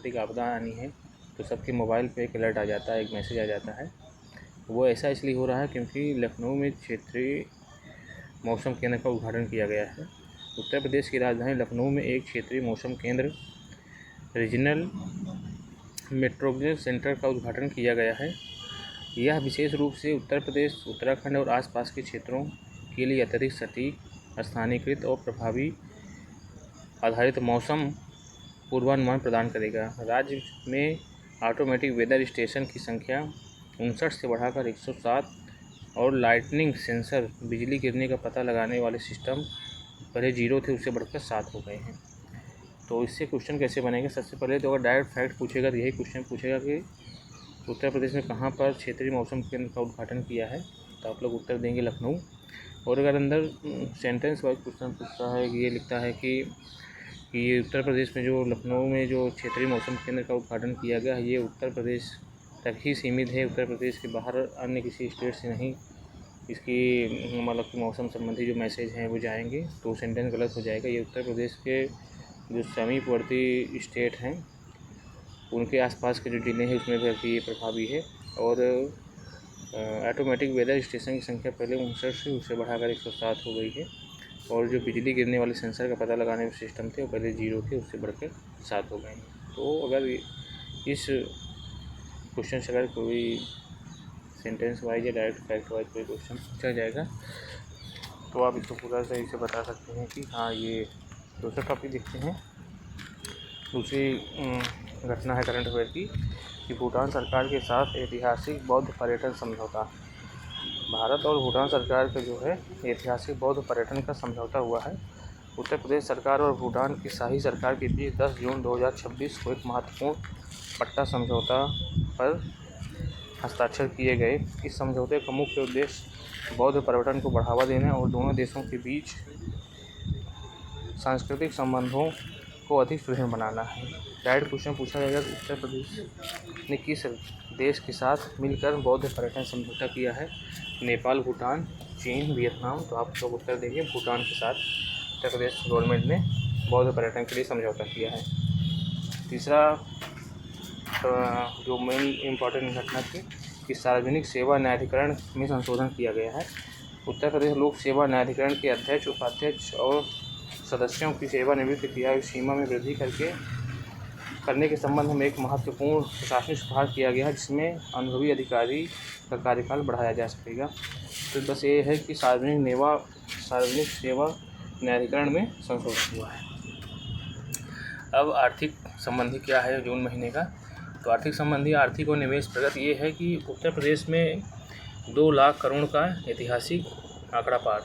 प्राकृतिक आपदा आनी है तो सबके मोबाइल पे एक अलर्ट आ जाता है, एक मैसेज आ जाता है। वो ऐसा इसलिए हो रहा है क्योंकि लखनऊ में क्षेत्रीय मौसम केंद्र का उद्घाटन किया गया है। उत्तर प्रदेश की राजधानी लखनऊ में एक क्षेत्रीय मौसम केंद्र रीजनल मेट्रोलॉजी सेंटर का उद्घाटन किया गया है। यह विशेष रूप से उत्तर प्रदेश, उत्तराखंड और आसपास के क्षेत्रों के लिए अत्यधिक सटीक, स्थानीयकृत और प्रभावी आधारित मौसम पूर्वानुमान प्रदान करेगा। राज्य में ऑटोमेटिक वेदर स्टेशन की संख्या 59 से बढ़ाकर 107 और लाइटनिंग सेंसर बिजली गिरने का पता लगाने वाले सिस्टम पहले 0 थे, उससे बढ़कर 7 हो गए हैं। तो इससे क्वेश्चन कैसे बनेगा? सबसे पहले तो अगर डायरेक्ट फैक्ट पूछेगा तो यही क्वेश्चन पूछेगा कि उत्तर प्रदेश में कहाँ पर क्षेत्रीय मौसम केंद्र का उद्घाटन किया है, तो आप लोग उत्तर देंगे लखनऊ। और अगर अंदर सेंटेंस वाइज क्वेश्चन पूछता है कि ये लिखता है कि ये उत्तर प्रदेश में जो लखनऊ में जो क्षेत्रीय मौसम केंद्र का उद्घाटन किया गया है ये उत्तर प्रदेश तक ही सीमित है, उत्तर प्रदेश के बाहर अन्य किसी स्टेट से नहीं इसकी मतलब कि मौसम संबंधी जो मैसेज हैं वो जाएंगे, तो सेंटेंस गलत हो जाएगा। ये उत्तर प्रदेश के जो समीपवर्ती स्टेट हैं उनके आसपास के जो ज़िले हैं उसमें भी ये प्रभावी है। और ऑटोमेटिक वेदर स्टेशन की संख्या पहले 59 से उससे बढ़ाकर 107 हो गई है। और जो बिजली गिरने वाले सेंसर का पता लगाने के सिस्टम थे वो पहले 0 थे, उससे बढ़कर 7 हो गए हैं। तो अगर इस क्वेश्चन से अगर कोई सेंटेंस वाइज या डायरेक्ट फैक्ट वाइज कोई क्वेश्चन पूछा जाएगा तो आप इसको पूरा सही से बता सकते हैं कि हाँ ये दूसरा टॉपिक देखते हैं। दूसरी घटना है करंट अफेयर की कि भूटान सरकार के साथ ऐतिहासिक बौद्ध पर्यटन समझौता। भारत और भूटान सरकार का जो है ऐतिहासिक बौद्ध पर्यटन का समझौता हुआ है। उत्तर प्रदेश सरकार और भूटान की शाही सरकार के बीच 10 जून 2026 को एक महत्वपूर्ण पट्टा समझौता पर हस्ताक्षर किए गए। इस समझौते का मुख्य उद्देश्य बौद्ध पर्यटन को बढ़ावा देना और दोनों देशों के बीच सांस्कृतिक संबंधों को अधिक सुदृढ़ बनाना है। डायरेक्ट क्वेश्चन पूछा जाएगा कि उत्तर प्रदेश ने किस देश के साथ मिलकर बौद्ध पर्यटन समझौता किया है? नेपाल, भूटान, चीन, वियतनाम। तो आप लोग उत्तर देंगे भूटान के साथ उत्तर प्रदेश गवर्नमेंट ने बौद्ध पर्यटन के लिए समझौता किया है। तीसरा जो मेन इम्पॉर्टेंट घटना थी कि सार्वजनिक सेवा न्यायाधिकरण में संशोधन किया गया है। उत्तर प्रदेश लोक सेवा न्यायाधिकरण के अध्यक्ष, उपाध्यक्ष और सदस्यों की सेवानिवृत्ति की आयु सीमा में वृद्धि करने के संबंध में एक महत्वपूर्ण प्रशासनिक सुधार किया गया है, जिसमें अनुभवी अधिकारी का कार्यकाल बढ़ाया जा सकेगा। तो बस ये है कि सार्वजनिक सेवा न्यायाधिकरण में संशोधन हुआ है। अब आर्थिक संबंधी क्या है जून महीने का? तो आर्थिक संबंधी आर्थिक और निवेश प्रगति ये है कि उत्तर प्रदेश में 2 लाख करोड़ का ऐतिहासिक आंकड़ा पार।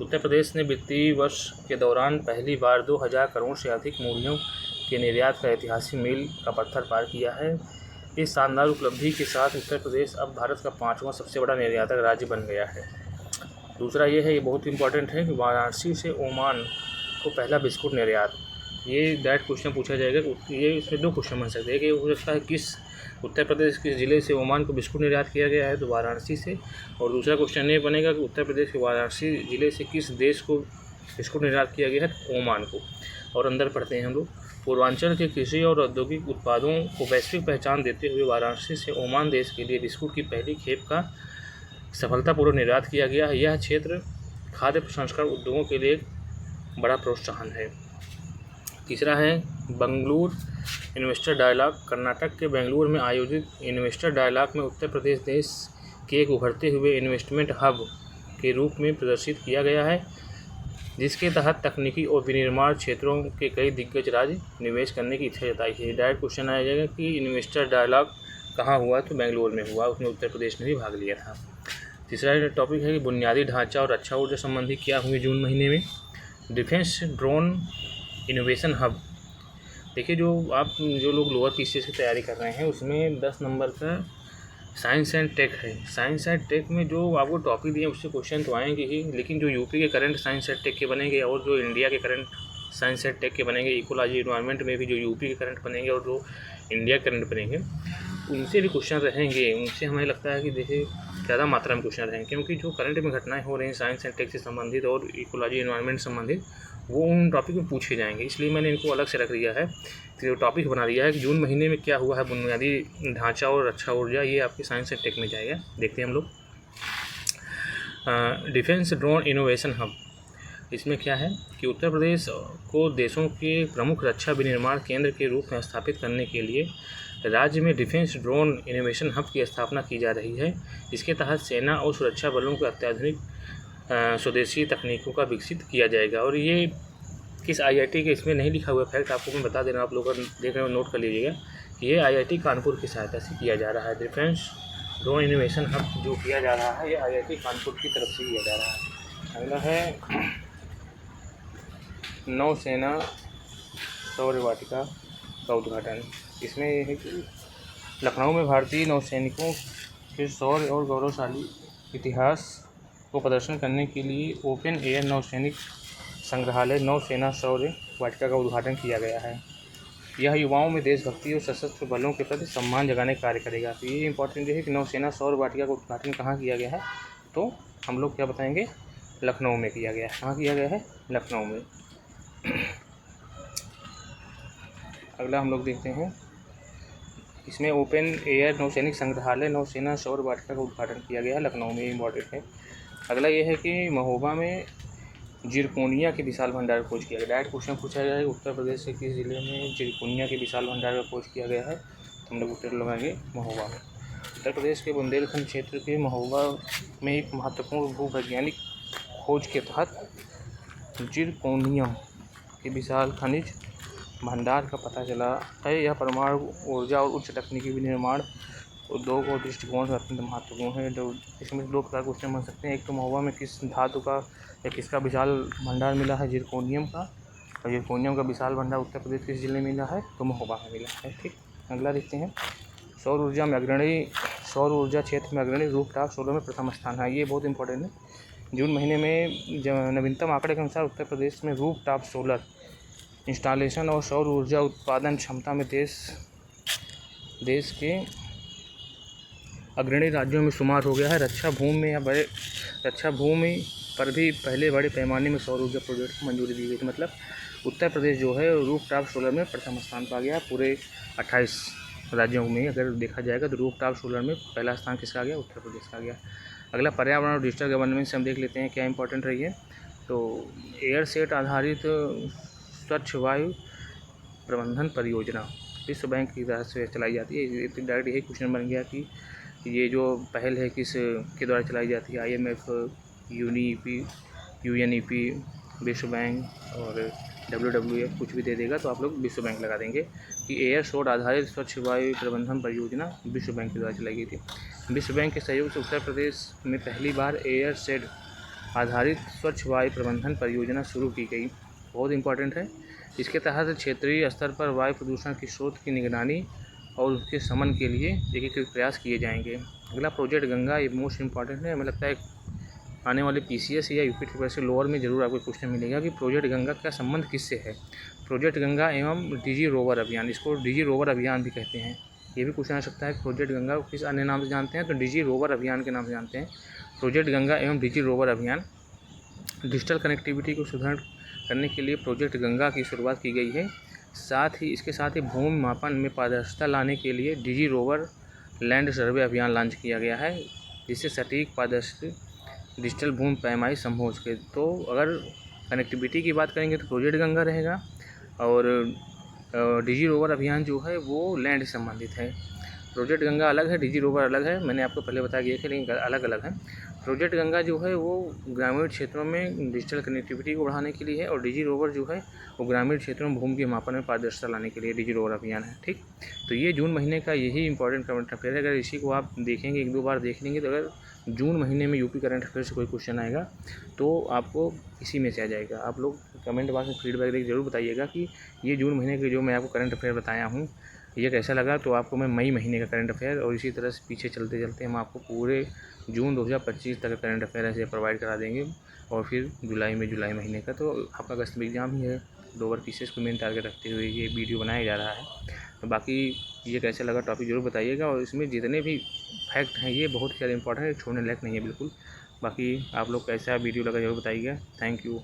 उत्तर प्रदेश ने वित्तीय वर्ष के दौरान पहली बार 2000 करोड़ से अधिक मूल्यों के निर्यात का ऐतिहासिक मील का पत्थर पार किया है। इस शानदार उपलब्धि के साथ उत्तर प्रदेश अब भारत का 5वां सबसे बड़ा निर्यातक राज्य बन गया है। दूसरा ये है, ये बहुत इंपॉर्टेंट है कि वाराणसी से ओमान को पहला बिस्कुट निर्यात। ये डायरेक्ट क्वेश्चन पूछा जाएगा। ये इसमें 2 क्वेश्चन बन सकते हैं कि हो सकता है किस उत्तर प्रदेश के ज़िले से ओमान को बिस्कुट निर्यात किया गया है, तो वाराणसी से। और दूसरा क्वेश्चन ये बनेगा कि उत्तर प्रदेश के वाराणसी ज़िले से किस देश को बिस्कुट निर्यात किया गया है, ओमान को। और अंदर पढ़ते हैं हम लोग, पूर्वांचल के कृषि और औद्योगिक उत्पादों को वैश्विक पहचान देते हुए वाराणसी से ओमान देश के लिए बिस्कुट की पहली खेप का सफलतापूर्वक निर्यात किया गया है। यह क्षेत्र खाद्य प्रसंस्करण उद्योगों के लिए एक बड़ा प्रोत्साहन है। तीसरा है बेंगलुरु इन्वेस्टर डायलॉग। कर्नाटक के बेंगलुरु में आयोजित इन्वेस्टर डायलॉग में उत्तर प्रदेश देश के एक उभरते हुए इन्वेस्टमेंट हब के रूप में प्रदर्शित किया गया है, जिसके तहत तकनीकी और विनिर्माण क्षेत्रों के कई दिग्गज राज्य निवेश करने की इच्छा जताई है। डायरेक्ट क्वेश्चन आ जाएगा कि इन्वेस्टर डायलॉग कहाँ हुआ? तो बेंगलुरु में हुआ, उसमें उत्तर प्रदेश ने भी भाग लिया था। तीसरा टॉपिक है कि बुनियादी ढांचा और रक्षा ऊर्जा संबंधी क्या हुई जून महीने में? Defence drone innovation hub. देखिए, जो लोग लोअर पीसीएस की तैयारी कर रहे हैं उसमें 10 नंबर का साइंस एंड टेक है। साइंस एंड टेक में जो आपको टॉपिक दिए उससे क्वेश्चन तो आएंगे ही, लेकिन जो यूपी के करंट साइंस एंड टेक के बनेंगे और जो इंडिया के करंट साइंस एंड टेक के बनेंगे, इकोलॉजी एनवायरनमेंट में भी जो यूपी के करंट बनेंगे और जो इंडिया के करंट बनेंगे उनसे भी क्वेश्चन रहेंगे। उनसे हमें लगता है कि देखिए ज़्यादा मात्रा में क्वेश्चन रहेंगे, क्योंकि जो करंट में घटनाएं हो रही हैं साइंस एंड टेक से संबंधित और इकोलॉजी एनवायरनमेंट संबंधित वो उन टॉपिक में पूछे जाएंगे, इसलिए मैंने इनको अलग से रख दिया है। तो टॉपिक बना दिया है कि जून महीने में क्या हुआ है बुनियादी ढांचा और रक्षा ऊर्जा, ये आपकी साइंस एंड टेक में जाएगा। देखते हैं हम लोग। डिफेंस ड्रोन इनोवेशन हब, इसमें क्या है कि उत्तर प्रदेश को देशों के प्रमुख रक्षा विनिर्माण केंद्र के रूप में स्थापित करने के लिए राज्य में डिफेंस ड्रोन इनोवेशन हब की स्थापना की जा रही है। इसके तहत सेना और सुरक्षा बलों को अत्याधुनिक स्वदेशी तकनीकों का विकसित किया जाएगा। और ये किस आईआईटी के इसमें नहीं लिखा हुआ फैक्ट आपको मैं बता दे रहा हूँ, आप लोग देख रहे हो नोट कर लीजिएगा कि ये आईआईटी कानपुर की सहायता से किया जा रहा है। डिफेंस ड्रोन इनोवेशन हब जो किया जा रहा है ये आईआईटी कानपुर की तरफ से किया जा रहा है। अगला है नौसेना सौर वाटिका का उद्घाटन। इसमें यह है कि लखनऊ में भारतीय नौसैनिकों के सौर और गौरवशाली इतिहास को प्रदर्शन करने के लिए ओपन एयर नौसैनिक संग्रहालय नौसेना सौर वाटिका का उद्घाटन किया गया है। यह युवाओं में देशभक्ति और सशस्त्र बलों के प्रति सम्मान जगाने का कार्य करेगा। तो ये इंपॉर्टेंट है कि नौसेना सौर वाटिका का उद्घाटन कहाँ किया गया है, तो हम लोग क्या बताएंगे, लखनऊ में किया गया है। कहाँ किया गया है, लखनऊ में। अगला हम लोग देखते हैं, इसमें ओपन एयर नौसैनिक संग्रहालय नौसेना सौर वाटिका का उद्घाटन किया गया है, लखनऊ में, इम्पॉर्टेंट है। अगला ये है कि महोबा में जिरकोनिया के विशाल भंडार का खोज किया गया। डायरेक्ट क्वेश्चन पूछा गया है उत्तर प्रदेश के किस जिले में जिरकोनिया के विशाल भंडार का खोज किया गया है, तो हम लोग उत्तर लगाएंगे महोबा में। उत्तर प्रदेश के बुंदेलखंड क्षेत्र के महोबा में एक महत्वपूर्ण भूवैज्ञानिक खोज के तहत जिरकोनियम के विशाल खनिज भंडार का पता चला है। यह परमाणु ऊर्जा और उच्च तकनीकी विनिर्माण उद्योग और दृष्टिकोण से अत्यंत महत्वपूर्ण है। जो इसमें दो प्रकार क्वेश्चन बन सकते हैं, एक तो महोबा में किस धातु का या किसका विशाल भंडार मिला है, जिरकोनियम का, और जिरकोनियम का विशाल भंडार उत्तर प्रदेश किस जिले में मिला है, तो महोबा में मिला है। ठीक, अगला देखते हैं, सौर ऊर्जा क्षेत्र में अग्रणी रूफटॉप सोलर में प्रथम स्थान है। ये बहुत इंपॉर्टेंट है। जून महीने में नवीनतम आंकड़े के अनुसार उत्तर प्रदेश में रूफटॉप सोलर इंस्टॉलेशन और सौर ऊर्जा उत्पादन क्षमता में देश के अग्रणी राज्यों में शुमार हो गया है। रक्षा भूमि पर भी पहले बड़े पैमाने में सौर ऊर्जा प्रोजेक्ट को मंजूरी दी गई थी। मतलब उत्तर प्रदेश जो है रूफटॉप सोलर में प्रथम स्थान पा गया। पूरे 28 राज्यों में अगर देखा जाएगा तो रूफटॉप सोलर में पहला स्थान किसका आ गया, उत्तर प्रदेश का आ गया। अगला पर्यावरण और डिजिटल गवर्नेंस से हम देख लेते हैं क्या इंपॉर्टेंट रही है। तो एयरसेट आधारित स्वच्छ वायु प्रबंधन परियोजना विश्व बैंक की तरफ से चलाई जाती है। डायरेक्ट यही क्वेश्चन बन गया कि ये जो पहल है किस के द्वारा चलाई जाती है, IMF, UNEP, विश्व बैंक और WWF कुछ भी दे देगा तो आप लोग विश्व बैंक लगा देंगे कि एयरसेट आधारित स्वच्छ वायु प्रबंधन परियोजना विश्व बैंक के द्वारा चलाई गई थी। विश्व बैंक के सहयोग से उत्तर प्रदेश में पहली बार एयरसेट आधारित स्वच्छ वायु प्रबंधन परियोजना शुरू की गई। बहुत इंपॉर्टेंट है। इसके तहत क्षेत्रीय स्तर पर वायु प्रदूषण की स्रोत की निगरानी और उसके शमन के लिए एकीकृत प्रयास किए जाएंगे। अगला प्रोजेक्ट गंगा, ये मोस्ट इंपॉर्टेंट है। हमें लगता है आने वाले PCS या UP ट्रिपल लोअर में जरूर आपको क्वेश्चन मिलेगा कि प्रोजेक्ट गंगा का संबंध किससे है। प्रोजेक्ट गंगा एवं DG रोवर अभियान, इसको DG रोवर अभियान भी कहते हैं। ये भी क्वेश्चन आ सकता है प्रोजेक्ट गंगा को किस अन्य नाम से जानते हैं, तो DG रोवर अभियान के नाम से जानते हैं। प्रोजेक्ट गंगा एवं DG रोवर अभियान डिजिटल कनेक्टिविटी को सुदृढ़ करने के लिए प्रोजेक्ट गंगा की शुरुआत की गई है। इसके साथ ही भूमि मापन में पारदर्शिता लाने के लिए DG रोवर लैंड सर्वे अभियान लॉन्च किया गया है, जिससे सटीक पारदर्शी डिजिटल भूमि पैमाई संभव हो सके। तो अगर कनेक्टिविटी की बात करेंगे तो प्रोजेक्ट गंगा रहेगा और DG रोवर अभियान जो है वो लैंड से संबंधित है। प्रोजेक्ट गंगा अलग है, DG रोवर अलग है, मैंने आपको पहले बताया गया है लेकिन अलग अलग है। प्रोजेक्ट गंगा जो है वो ग्रामीण क्षेत्रों में डिजिटल कनेक्टिविटी को बढ़ाने के लिए है और DG रोवर जो है वो ग्रामीण क्षेत्रों में भूमि के मापन में पारदर्शिता लाने के लिए DG रोवर अभियान है। ठीक, तो ये जून महीने का यही इंपॉर्टेंट करंट अफेयर है। अगर इसी को आप देखेंगे, एक दो बार देख लेंगे, तो अगर जून महीने में UP करंट अफेयर से कोई क्वेश्चन आएगा तो आपको इसी में से आ जाएगा। आप लोग कमेंट बॉक्स में फीडबैक देकर जरूर बताइएगा कि ये जून महीने के जो मैं आपको करंट अफेयर बताया हूँ ये कैसा लगा। तो आपको मैं मई महीने का करंट अफेयर और इसी तरह से पीछे चलते चलते हम आपको पूरे जून 2025 तक करंट अफेयर ऐसे प्रोवाइड करा देंगे और फिर जुलाई महीने का। तो आपका अगस्त में एग्ज़ाम ही है, 2 बार PCS को मेन टारगेट रखते हुए ये वीडियो बनाया जा रहा है। तो बाकी ये कैसे लगा टॉपिक जरूर बताइएगा और इसमें जितने भी फैक्ट हैं ये बहुत ज़्यादा इंपॉर्टेंट है, छोड़ने लायक नहीं है बिल्कुल। बाकी आप लोग कैसा वीडियो लगा जरूर बताइएगा। Thank you.